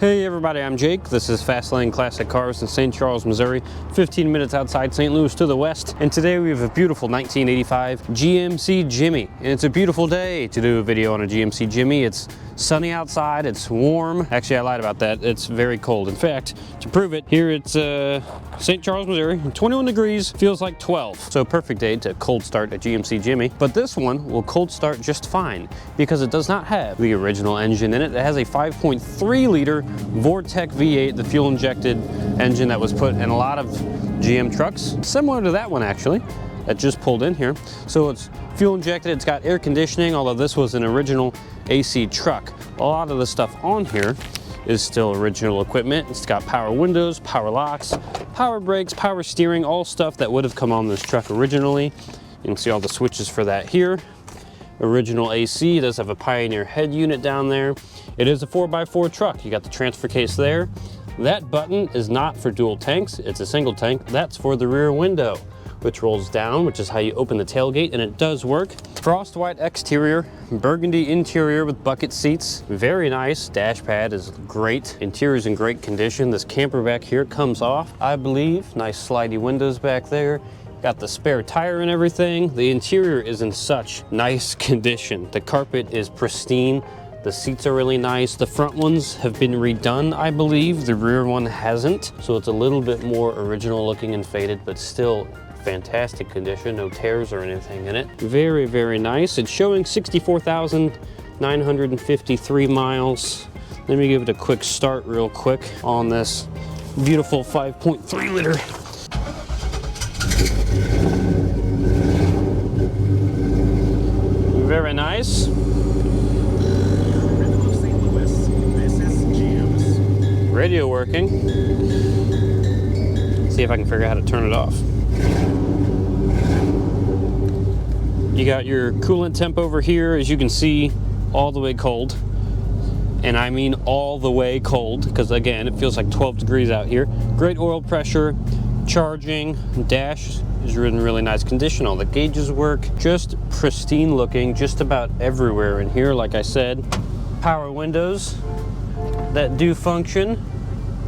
Hey everybody, I'm Jake. This is Fastlane Classic Cars in St. Charles, Missouri, 15 minutes outside St. Louis to the west. And today we have a beautiful 1985 GMC Jimmy. And it's a beautiful day to do a video on a GMC Jimmy. It's sunny outside, it's warm. Actually, I lied about that. It's very cold. In fact, to prove it, here it's St. Charles, Missouri, 21 degrees, feels like 12. So perfect day to cold start a GMC Jimmy. But this one will cold start just fine because it does not have the original engine in it. It has a 5.3 liter Vortec V8, the fuel-injected engine that was put in a lot of GM trucks, similar to that one actually, that just pulled in here. So it's fuel-injected, it's got air conditioning, although this was an original AC truck. A lot of the stuff on here is still original equipment. It's got power windows, power locks, power brakes, power steering, all stuff that would have come on this truck originally. You can see all the switches for that here. Original AC, it does have a Pioneer head unit down there. It is a 4x4 truck. You got the transfer case there. That button is not for dual tanks, it's a single tank. That's for the rear window, which rolls down, which is how you open the tailgate, and it does work. Frost white exterior, burgundy interior with bucket seats. Very nice. Dash pad is great. Interior is in great condition. This camper back here comes off, I believe. Nice slidey windows back there. Got the spare tire and everything. The interior is in such nice condition. The carpet is pristine. The seats are really nice. The front ones have been redone, I believe. The rear one hasn't. So it's a little bit more original looking and faded, but still fantastic condition. No tears or anything in it. Very, very nice. It's showing 64,953 miles. Let me give it a quick start real quick on this beautiful 5.3 liter. Very nice. Radio working. See if I can figure out how to turn it off. You got your coolant temp over here, as you can see, all the way cold. And I mean all the way cold, because again, it feels like 12 degrees out here. Great oil pressure, charging, dash is in really nice condition. All the gauges work, just pristine looking, just about everywhere in here. Like I said, power windows that do function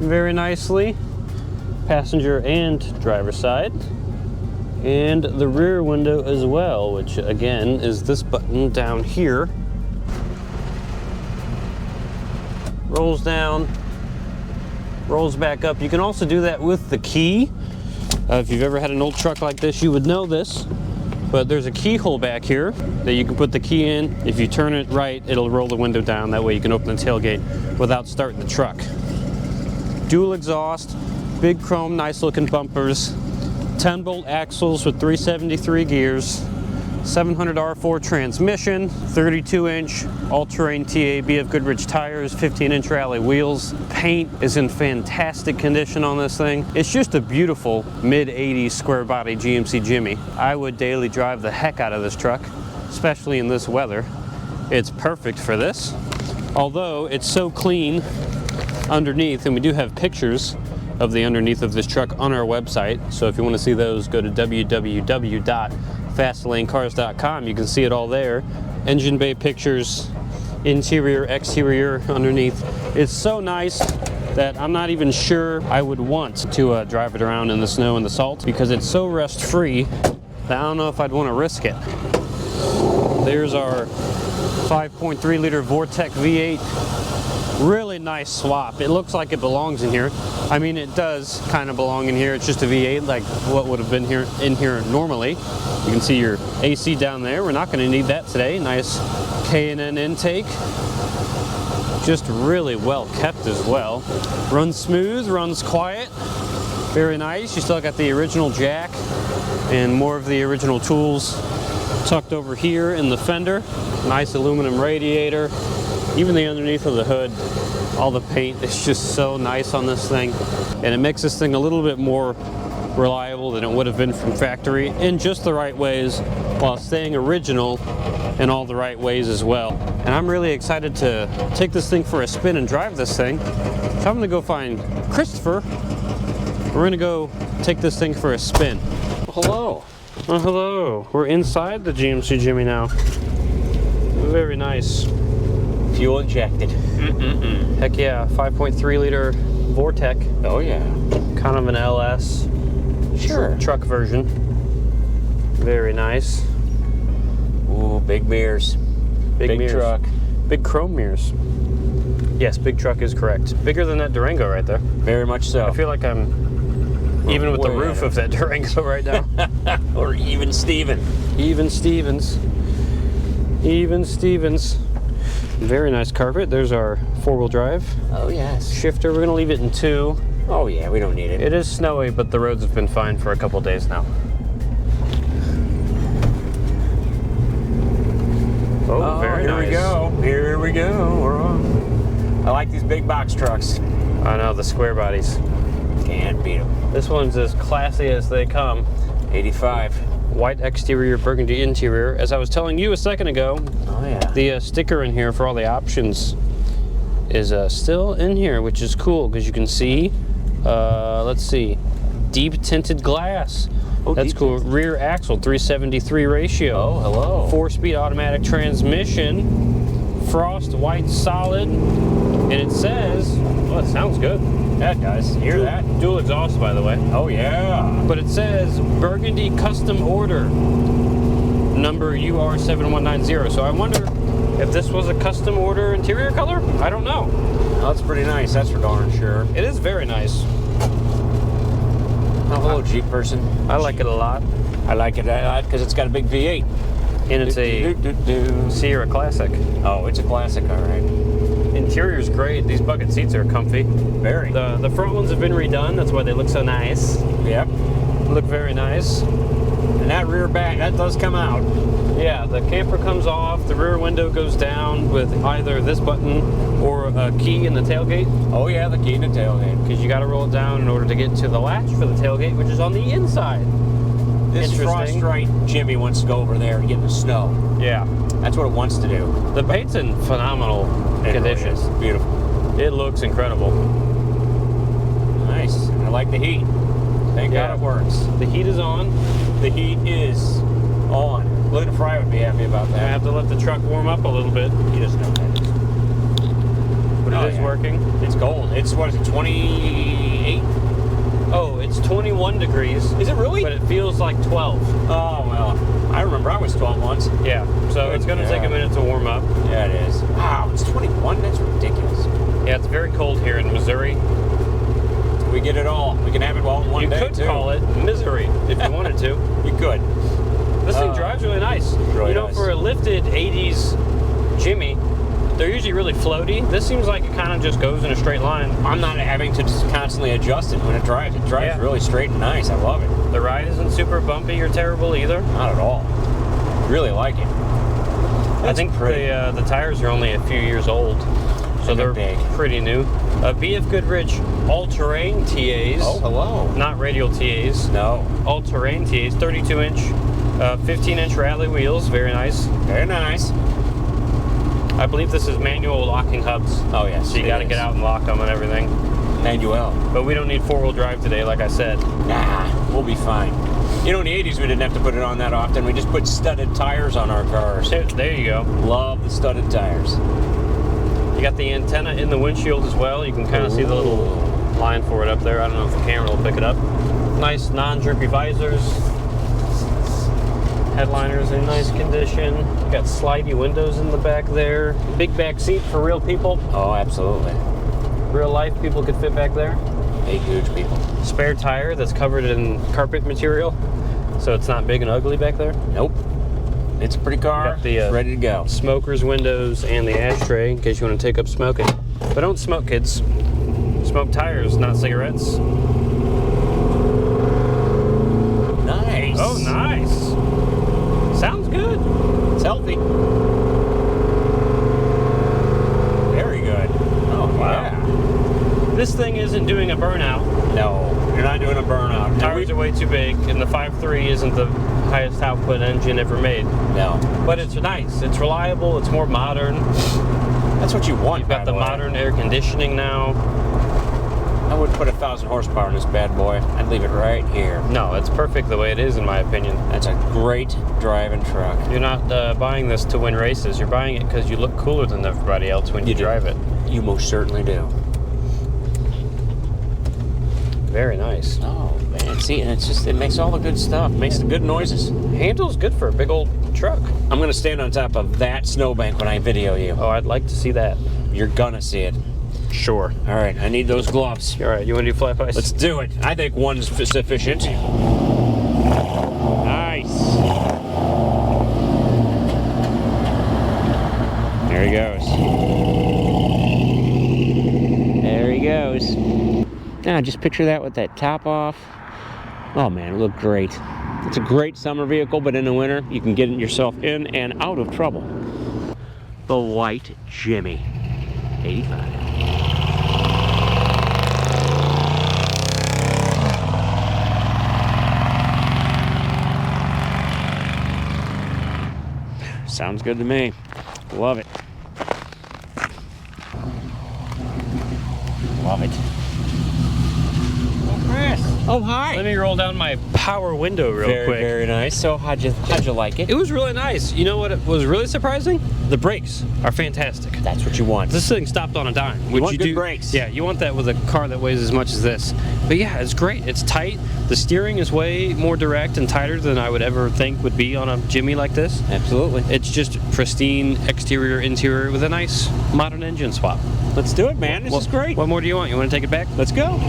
very nicely, passenger and driver side, and the rear window as well, which again is this button down here. Rolls down, rolls back up. You can also do that with the key. If you've ever had an old truck like this, you would know this, but there's a keyhole back here that you can put the key in. If you turn it right, it'll roll the window down. That way you can open the tailgate without starting the truck. Dual exhaust, big chrome, nice looking bumpers, 10-bolt axles with 373 gears, 700 R4 transmission, 32-inch all-terrain TAB of Goodrich tires, 15-inch rally wheels. Paint is in fantastic condition on this thing. It's just a beautiful mid-80s square body GMC Jimmy. I would daily drive the heck out of this truck, especially in this weather. It's perfect for this, although it's so clean underneath, and we do have pictures of the underneath of this truck on our website. So if you want to see those, go to www.fastlanecars.com. You can see it all there. Engine bay pictures, interior, exterior, underneath. It's so nice that I'm not even sure I would want to drive it around in the snow and the salt, because it's so rust-free that I don't know if I'd want to risk it. There's our 5.3 liter Vortec V8. Really nice swap. It looks like it belongs in here. I mean, it does kind of belong in here. It's just a V8 like what would have been here in here normally. You can see your AC down there. We're not going to need that today. Nice K&N intake. Just really well kept as well. Runs smooth, runs quiet. Very nice. You still got the original jack and more of the original tools tucked over here in the fender. Nice aluminum radiator. Even the underneath of the hood, all the paint is just so nice on this thing. And it makes this thing a little bit more reliable than it would have been from factory in just the right ways, while staying original in all the right ways as well. And I'm really excited to take this thing for a spin and drive this thing. So I'm gonna go find Christopher. We're gonna go take this thing for a spin. Hello. Oh, hello. We're inside the GMC Jimmy now. Very nice. Fuel injected. Heck yeah, 5.3 liter Vortec. Oh yeah. Kind of an LS. Sure. Truck version. Very nice. Ooh, big mirrors. Big mirrors. truck. Big chrome mirrors. Yes, big truck is correct. Bigger than that Durango right there. Very much so. I feel like I'm even with the way roof of that Durango right now. Or even Steven. Even Stevens. Even Stevens. Very nice carpet. There's our four-wheel drive. Oh yes. Shifter, we're gonna leave it in 2. Oh yeah, we don't need it. It is snowy, but the roads have been fine for a couple days now. Oh, very nice. Here we go. Here we go. We're on. I like these big box trucks. I know, the square bodies. Can't beat them. This one's as classy as they come. 85. White exterior, burgundy interior. As I was telling you a second ago, Oh yeah. the sticker in here for all the options is still in here, which is cool because you can see, let's see, deep tinted glass. Oh, that's cool. Rear axle, 373 ratio. Oh, hello. 4-speed automatic transmission. Frost white solid. And it says, oh, it sounds good. That does. Hear that? Dual exhaust, by the way. Oh yeah. But it says Burgundy custom order, number UR7190. So I wonder if this was a custom order interior color? I don't know. Oh, that's pretty nice. That's for darn sure. It is very nice. Oh, hello, Jeep person. I like it a lot. I like it a lot because it's got a big V8. And it's a Sierra Classic. Oh, it's a classic, all right. Interior's great. These bucket seats are comfy. Very. The front ones have been redone. That's why they look so nice. Yep. Look very nice. And that rear back, that does come out. Yeah, the camper comes off, the rear window goes down with either this button or a key in the tailgate. Oh yeah, the key in the tailgate. Because you got to roll it down in order to get to the latch for the tailgate, which is on the inside. This Frost Right Jimmy wants to go over there and get in the snow. Yeah. That's what it wants to do. The paint's in phenomenal condition. Really beautiful. It looks incredible. Nice. I like the heat. Thank God it works. The heat is on. The heat is on. Linda Fry would be happy about that. I have to let the truck warm up a little bit. He doesn't know that. But it is working. It's cold. It's, what is it, 28? Oh, it's 21 degrees. Is it really? But it feels like 12. Oh, well. I remember I was 12 once. Yeah. So it's going to take a minute to warm up. Yeah, it is. Wow, it's 21? That's ridiculous. Yeah, it's very cold here in Missouri. We get it all. We can have it all in one day, You could call it misery if you wanted to. You could. This thing drives really nice. Really you know, nice. for a lifted 80s Jimmy, they're usually really floaty. This seems like it kind of just goes in a straight line. I'm not having to just constantly adjust it when it drives. It drives really straight and nice. I love it. The ride isn't super bumpy or terrible either. Not at all. Really like it. I think the tires are only a few years old, so they're big. pretty new. BF Goodrich all-terrain TAs. Oh, hello. Not radial TAs. No. All-terrain TAs, 32-inch, 15-inch rally wheels. Very nice. Very nice. I believe this is manual locking hubs. Oh, yes. So you got to get out and lock them and everything. Manual. But we don't need four-wheel drive today, like I said. Nah, we'll be fine. You know, in the 80s, we didn't have to put it on that often. We just put studded tires on our cars. There you go. Love the studded tires. You got the antenna in the windshield as well. You can kind of see the little line for it up there. I don't know if the camera will pick it up. Nice non-droopy visors. Headliner's in nice condition. You got slidey windows in the back there. Big back seat for real people. Oh, absolutely. Real life people could fit back there. Big, huge people. Spare tire that's covered in carpet material, so it's not big and ugly back there. Nope. It's a pretty car. Got the, it's ready to go. Smoker's windows and the ashtray in case you want to take up smoking. But don't smoke, kids. Smoke tires, not cigarettes. Nice. Oh, nice. Sounds good. It's healthy. Very good. Oh, wow. Yeah. This thing isn't doing a burnout. No, you're not doing a burnout. Tires are way too big, and the 5.3 isn't the highest output engine ever made. No. But it's nice. It's reliable. It's more modern. That's what you want. You've got the modern air conditioning now. I wouldn't put 1,000 horsepower in this bad boy. I'd leave it right here. No, it's perfect the way it is, in my opinion. That's a great driving truck. You're not buying this to win races. You're buying it because you look cooler than everybody else when you drive it. You most certainly do. Very nice. Oh man, see, and it makes all the good stuff. It makes the good noises. Handle's good for a big old truck. I'm gonna stand on top of that snowbank when I video you. Oh, I'd like to see that. You're gonna see it. Sure. All right, I need those gloves. All right, you want to do flybys? Let's do it. I think one's sufficient. Nice. There he goes. There he goes. Now, just picture that with that top off. Oh man, it looked great. It's a great summer vehicle, but in the winter, you can get yourself in and out of trouble. The white Jimmy 85. Sounds good to me. Love it. Love it. Oh, Chris. Oh, hi. Let me roll down my power window real quick. Very nice. So how'd you like it? It was really nice. You know what was really surprising? The brakes are fantastic. That's what you want. This thing stopped on a dime. You want good brakes. Yeah, you want that with a car that weighs as much as this. But yeah, it's great. It's tight. The steering is way more direct and tighter than I would ever think would be on a Jimmy like this. Absolutely. It's just pristine exterior, interior with a nice modern engine swap. Let's do it, man. This is great. What more do you want? You want to take it back? Let's go.